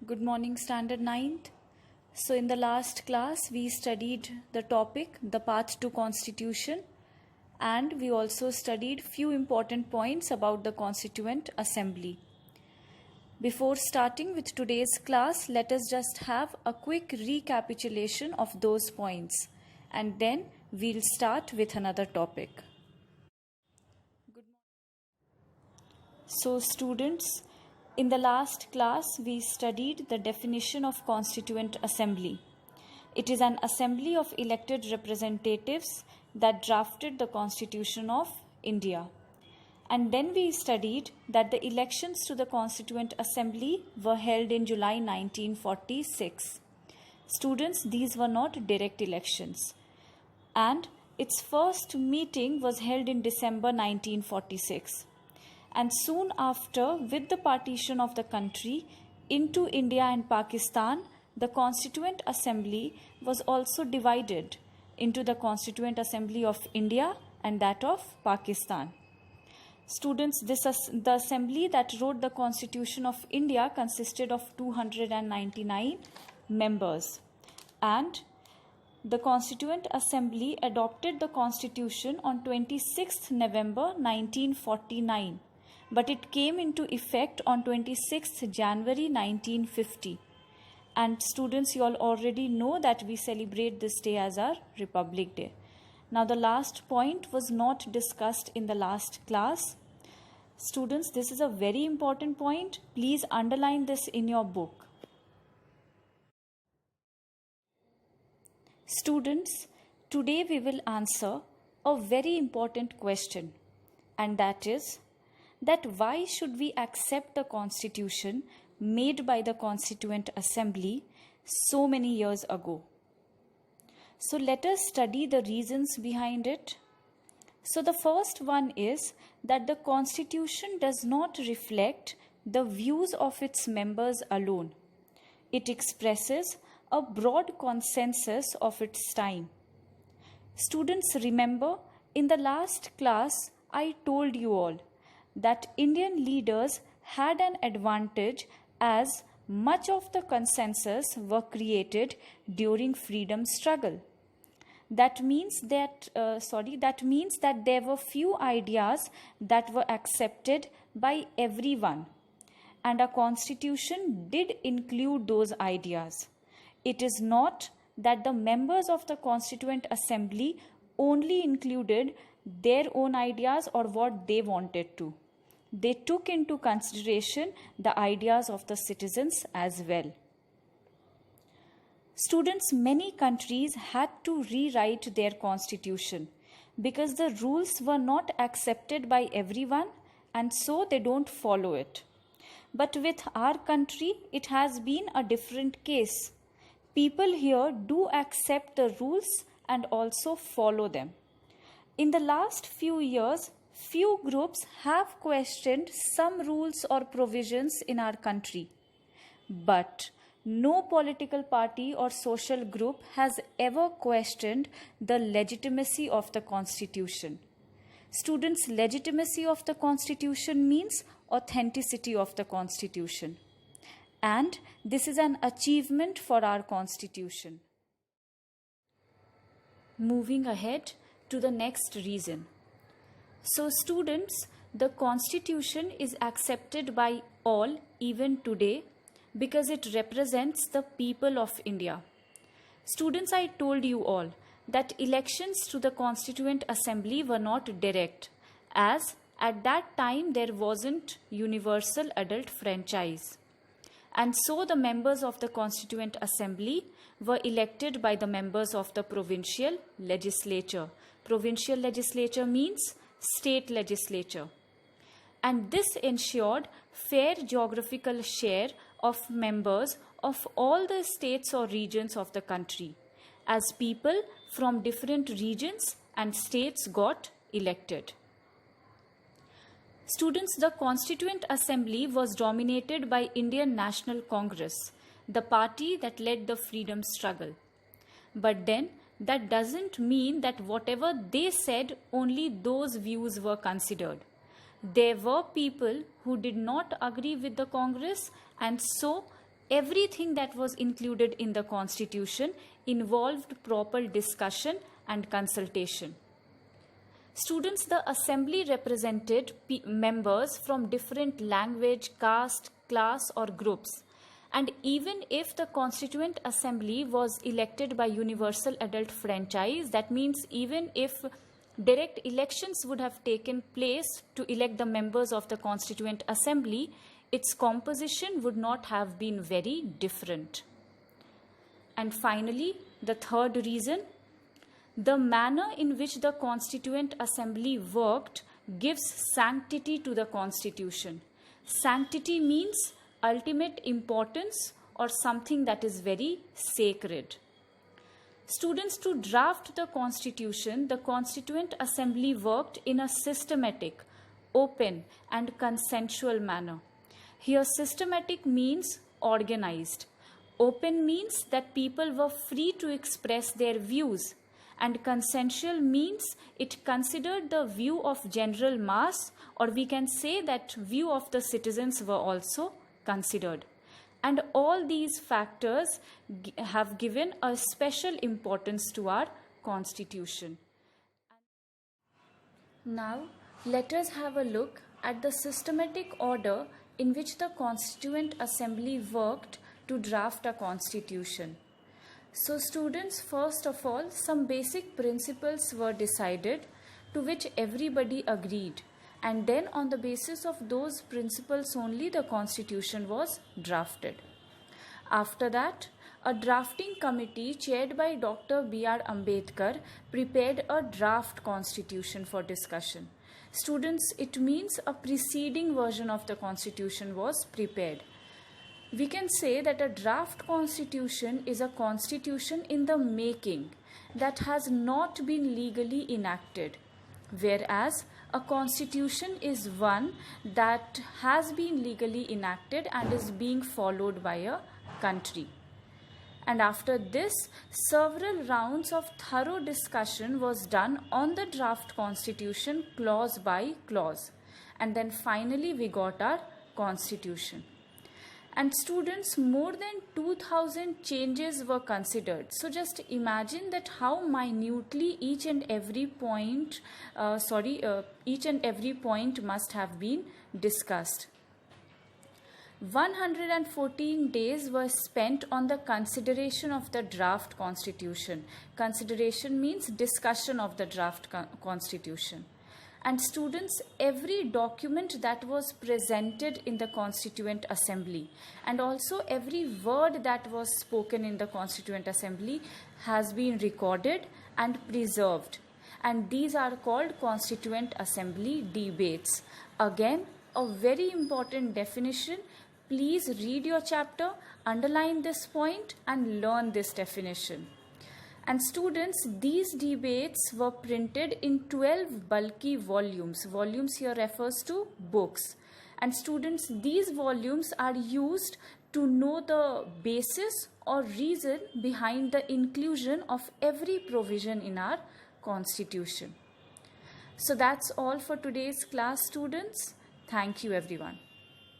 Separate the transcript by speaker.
Speaker 1: Good morning, Standard 9th. So in the last class, we studied the topic, the path to Constitution, and we also studied few important points about the Constituent Assembly. Before starting with today's class, let us just have a quick recapitulation of those points, and then we'll start with another topic. So students, in the last class, we studied the definition of Constituent Assembly. It is an assembly of elected representatives that drafted the Constitution of India. And then we studied that the elections to the Constituent Assembly were held in July 1946. Students, these were not direct elections. And its first meeting was held in December 1946. And soon after, with the partition of the country into India and Pakistan, the Constituent Assembly was also divided into the Constituent Assembly of India and that of Pakistan. Students, the assembly that wrote the Constitution of India consisted of 299 members. And the Constituent Assembly adopted the Constitution on 26th November 1949. But it came into effect on 26th January 1950. And students, you all already know that we celebrate this day as our Republic Day. Now, the last point was not discussed in the last class. Students, this is a very important point. Please underline this in your book. Students, today we will answer a very important question, and that is, that why should we accept the Constitution made by the Constituent Assembly so many years ago? So let us study the reasons behind it. So the first one is that the Constitution does not reflect the views of its members alone. It expresses a broad consensus of its time. Students, remember, in the last class, I told you all that Indian leaders had an advantage as much of the consensus were created during freedom struggle. That means that there were few ideas that were accepted by everyone, and a constitution did include those ideas. It is not that the members of the Constituent Assembly only included their own ideas or what they wanted to. They took into consideration the ideas of the citizens as well. Students, many countries had to rewrite their constitution because the rules were not accepted by everyone and so they don't follow it. But with our country, it has been a different case. People here do accept the rules and also follow them. In the last few years, few groups have questioned some rules or provisions in our country, but no political party or social group has ever questioned the legitimacy of the Constitution. Students, legitimacy of the Constitution means authenticity of the Constitution. And this is an achievement for our Constitution. Moving ahead to the next reason. So students, the Constitution is accepted by all even today because it represents the people of India. Students, I told you all that elections to the Constituent Assembly were not direct, as at that time there wasn't universal adult franchise. And so the members of the Constituent Assembly were elected by the members of the provincial legislature. Provincial legislature means state legislature. And this ensured fair geographical share of members of all the states or regions of the country, as people from different regions and states got elected. Students, the Constituent Assembly was dominated by Indian National Congress, the party that led the freedom struggle. But then, that doesn't mean that whatever they said, only those views were considered. There were people who did not agree with the Congress, and so Everything that was included in the Constitution involved proper discussion and consultation. Students, the assembly represented members from different language, caste, class or groups. And even if the Constituent Assembly was elected by universal adult franchise, that means even if direct elections would have taken place to elect the members of the Constituent Assembly, its composition would not have been very different. And finally, the third reason, the manner in which the Constituent Assembly worked gives sanctity to the Constitution. Sanctity means ultimate importance or something that is very sacred. Students, to draft the Constitution, the Constituent Assembly worked in a systematic, open and consensual manner. Here, systematic means organized. Open means that people were free to express their views. And consensual means it considered the view of general mass, or we can say that view of the citizens were also considered. And all these factors have given a special importance to our Constitution. Now, let us have a look at the systematic order in which the Constituent Assembly worked to draft a Constitution. So students, first of all, some basic principles were decided to which everybody agreed, and then on the basis of those principles only the Constitution was drafted. After that, a drafting committee chaired by Dr. B.R. Ambedkar prepared a draft Constitution for discussion. Students, it means a preceding version of the Constitution was prepared. We can say that a draft constitution is a constitution in the making that has not been legally enacted, whereas a constitution is one that has been legally enacted and is being followed by a country. And after this, several rounds of thorough discussion was done on the draft constitution clause by clause. And then finally we got our constitution. And students, more than 2000 changes were considered. So just imagine that how minutely each and every point must have been discussed. 114 days were spent on the consideration of the draft constitution. Consideration means discussion of the draft constitution. And students, every document that was presented in the Constituent Assembly and also every word that was spoken in the Constituent Assembly has been recorded and preserved. And these are called Constituent Assembly debates. Again, a very important definition. Please read your chapter, underline this point and learn this definition. And students, these debates were printed in 12 bulky volumes. Volumes here refers to books. And students, these volumes are used to know the basis or reason behind the inclusion of every provision in our Constitution. So that's all for today's class, students. Thank you, everyone.